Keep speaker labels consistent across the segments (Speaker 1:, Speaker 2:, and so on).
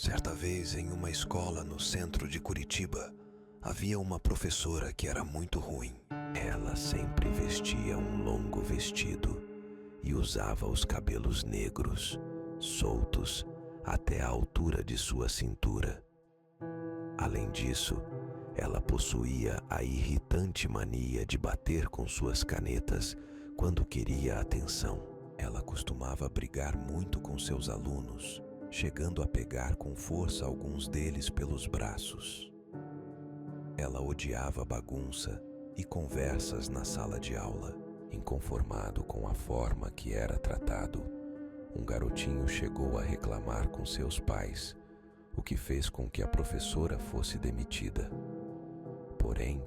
Speaker 1: Certa vez, em uma escola no centro de Curitiba, havia uma professora que era muito ruim. Ela sempre vestia um longo vestido e usava os cabelos negros, soltos até a altura de sua cintura. Além disso, ela possuía a irritante mania de bater com suas canetas quando queria atenção. Ela costumava brigar muito com seus alunos, chegando a pegar com força alguns deles pelos braços. Ela odiava bagunça e conversas na sala de aula. Inconformado com a forma que era tratado, um garotinho chegou a reclamar com seus pais, o que fez com que a professora fosse demitida. Porém,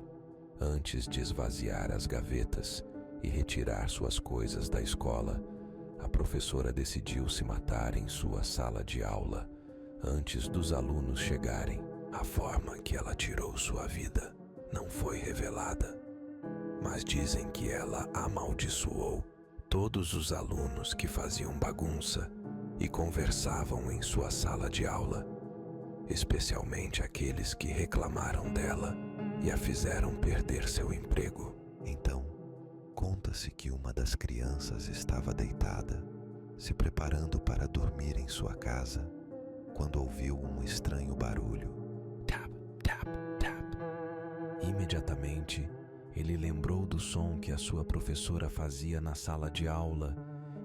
Speaker 1: antes de esvaziar as gavetas e retirar suas coisas da escola, a professora decidiu se matar em sua sala de aula antes dos alunos chegarem. A forma que ela tirou sua vida não foi revelada, mas dizem que ela amaldiçoou todos os alunos que faziam bagunça e conversavam em sua sala de aula, especialmente aqueles que reclamaram dela e a fizeram perder seu emprego. Então, conta-se que uma das crianças estava deitada, se preparando para dormir em sua casa, quando ouviu um estranho barulho. Tap, tap, tap. Imediatamente, ele lembrou do som que a sua professora fazia na sala de aula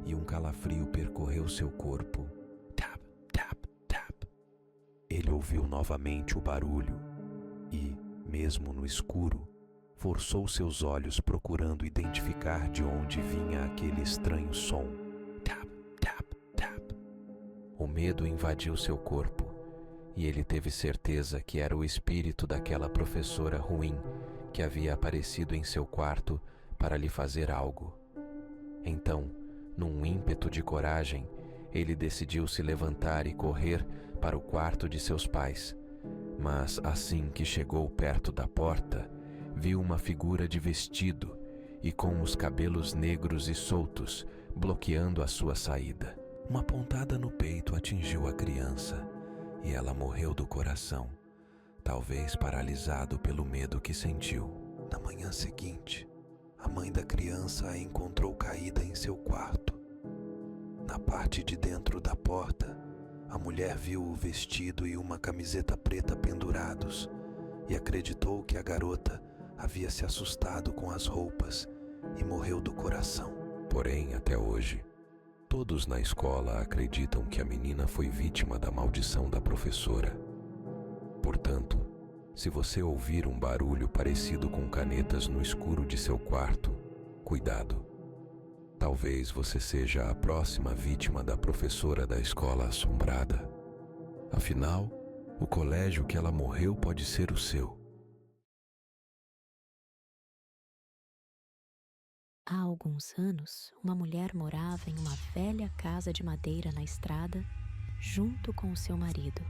Speaker 1: e um calafrio percorreu seu corpo. Tap, tap, tap. Ele ouviu novamente o barulho e, mesmo no escuro, forçou seus olhos procurando identificar de onde vinha aquele estranho som. Tap, tap, tap. O medo invadiu seu corpo e ele teve certeza que era o espírito daquela professora ruim que havia aparecido em seu quarto para lhe fazer algo. Então, num ímpeto de coragem, ele decidiu se levantar e correr para o quarto de seus pais. Mas assim que chegou perto da porta, viu uma figura de vestido e com os cabelos negros e soltos, bloqueando a sua saída. Uma pontada no peito atingiu a criança e ela morreu do coração, talvez paralisado pelo medo que sentiu. Na manhã seguinte, a mãe da criança a encontrou caída em seu quarto. Na parte de dentro da porta, a mulher viu o vestido e uma camiseta preta pendurados e acreditou que a garota havia se assustado com as roupas e morreu do coração. Porém, até hoje, todos na escola acreditam que a menina foi vítima da maldição da professora. Portanto, se você ouvir um barulho parecido com canetas no escuro de seu quarto, cuidado. Talvez você seja a próxima vítima da professora da escola assombrada. Afinal, o colégio que ela morreu pode ser o seu.
Speaker 2: Há alguns anos, uma mulher morava em uma velha casa de madeira na estrada, junto com o seu marido.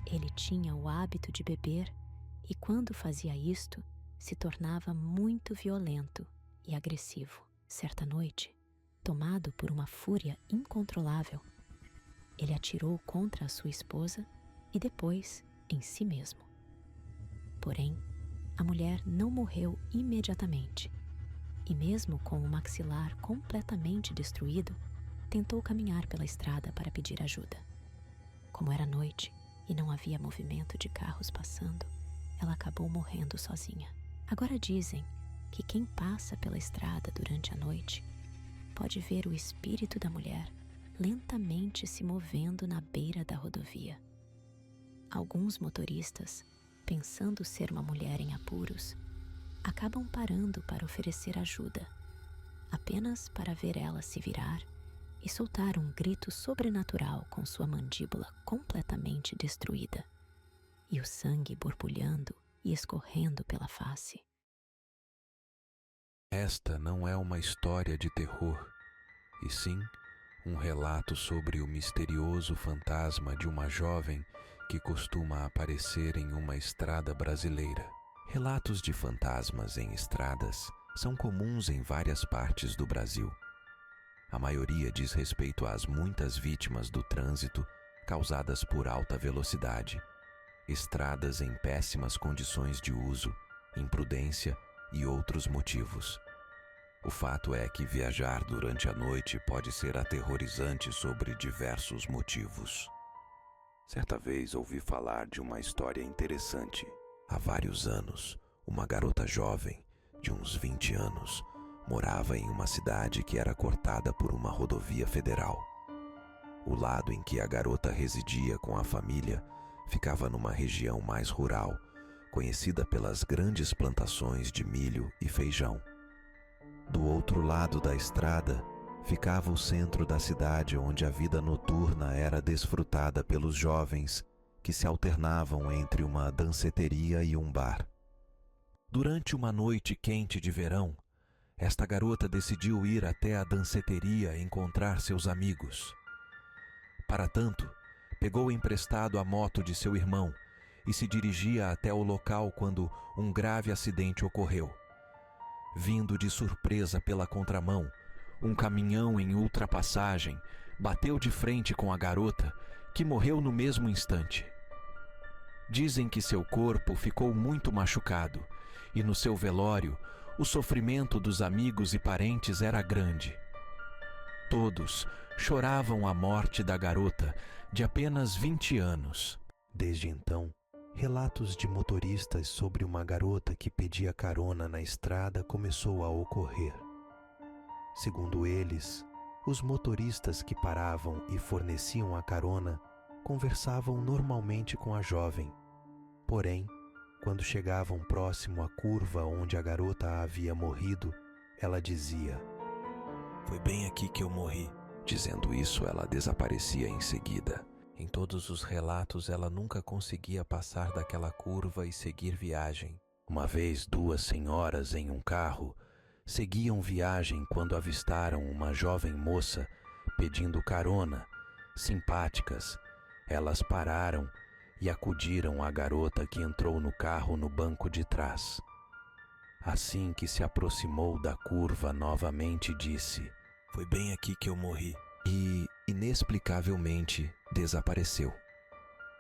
Speaker 2: Ele tinha o hábito de beber e, quando fazia isto, se tornava muito violento e agressivo. Certa noite, tomado por uma fúria incontrolável, ele atirou contra a sua esposa e depois em si mesmo. Porém, a mulher não morreu imediatamente e, mesmo com o maxilar completamente destruído, tentou caminhar pela estrada para pedir ajuda. Como era noite e não havia movimento de carros passando, ela acabou morrendo sozinha. Agora dizem que quem passa pela estrada durante a noite pode ver o espírito da mulher lentamente se movendo na beira da rodovia. Alguns motoristas, pensando ser uma mulher em apuros, acabam parando para oferecer ajuda, apenas para ver ela se virar e soltar um grito sobrenatural com sua mandíbula completamente destruída e o sangue borbulhando e escorrendo pela face.
Speaker 1: Esta não é uma história de terror, e sim um relato sobre o misterioso fantasma de uma jovem que costuma aparecer em uma estrada brasileira. Relatos de fantasmas em estradas são comuns em várias partes do Brasil. A maioria diz respeito às muitas vítimas do trânsito causadas por alta velocidade, estradas em péssimas condições de uso, imprudência e outros motivos. O fato é que viajar durante a noite pode ser aterrorizante sobre diversos motivos. Certa vez ouvi falar de uma história interessante. Há vários anos, uma garota jovem, de uns 20 anos, morava em uma cidade que era cortada por uma rodovia federal. O lado em que a garota residia com a família ficava numa região mais rural, conhecida pelas grandes plantações de milho e feijão. Do outro lado da estrada ficava o centro da cidade, onde a vida noturna era desfrutada pelos jovens que se alternavam entre uma danceteria e um bar. Durante uma noite quente de verão, esta garota decidiu ir até a danceteria encontrar seus amigos. Para tanto, pegou emprestado a moto de seu irmão e se dirigia até o local quando um grave acidente ocorreu. Vindo de surpresa pela contramão, um caminhão em ultrapassagem bateu de frente com a garota, que morreu no mesmo instante. Dizem que seu corpo ficou muito machucado e no seu velório o sofrimento dos amigos e parentes era grande. Todos choravam a morte da garota de apenas 20 anos. Desde então, relatos de motoristas sobre uma garota que pedia carona na estrada começou a ocorrer. Segundo eles, os motoristas que paravam e forneciam a carona conversavam normalmente com a jovem. Porém, quando chegavam próximo à curva onde a garota havia morrido, ela dizia: "Foi bem aqui que eu morri." Dizendo isso, ela desaparecia em seguida. Em todos os relatos, ela nunca conseguia passar daquela curva e seguir viagem. Uma vez, duas senhoras em um carro seguiam viagem quando avistaram uma jovem moça pedindo carona. Simpáticas, elas pararam e acudiram à garota, que entrou no carro no banco de trás. Assim que se aproximou da curva novamente, disse: "Foi bem aqui que eu morri." E, inexplicavelmente, desapareceu.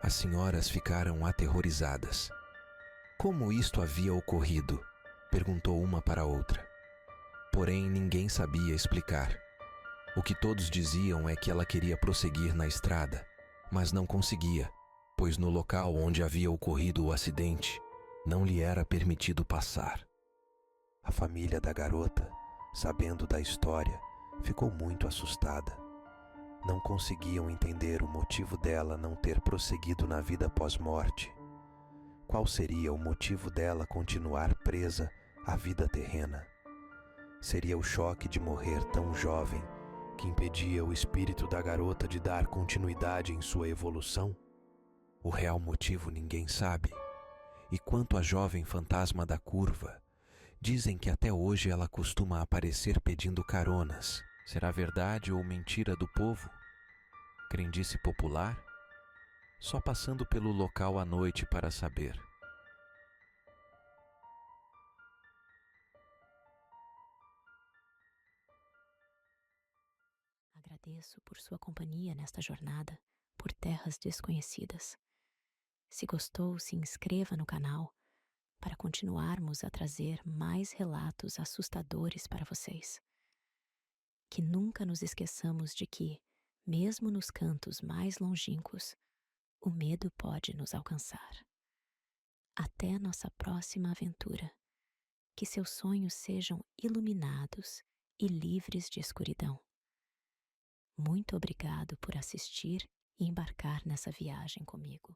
Speaker 1: As senhoras ficaram aterrorizadas. Como isto havia ocorrido? Perguntou uma para a outra. Porém, ninguém sabia explicar. O que todos diziam é que ela queria prosseguir na estrada, mas não conseguia, pois no local onde havia ocorrido o acidente, não lhe era permitido passar. A família da garota, sabendo da história, ficou muito assustada. Não conseguiam entender o motivo dela não ter prosseguido na vida pós-morte. Qual seria o motivo dela continuar presa à vida terrena? Seria o choque de morrer tão jovem que impedia o espírito da garota de dar continuidade em sua evolução? O real motivo ninguém sabe. E quanto à jovem fantasma da curva, dizem que até hoje ela costuma aparecer pedindo caronas. Será verdade ou mentira do povo? Crendice popular? Só passando pelo local à noite para saber.
Speaker 2: Agradeço por sua companhia nesta jornada por terras desconhecidas. Se gostou, se inscreva no canal para continuarmos a trazer mais relatos assustadores para vocês. Que nunca nos esqueçamos de que, mesmo nos cantos mais longínquos, o medo pode nos alcançar. Até nossa próxima aventura. Que seus sonhos sejam iluminados e livres de escuridão. Muito obrigado por assistir e embarcar nessa viagem comigo.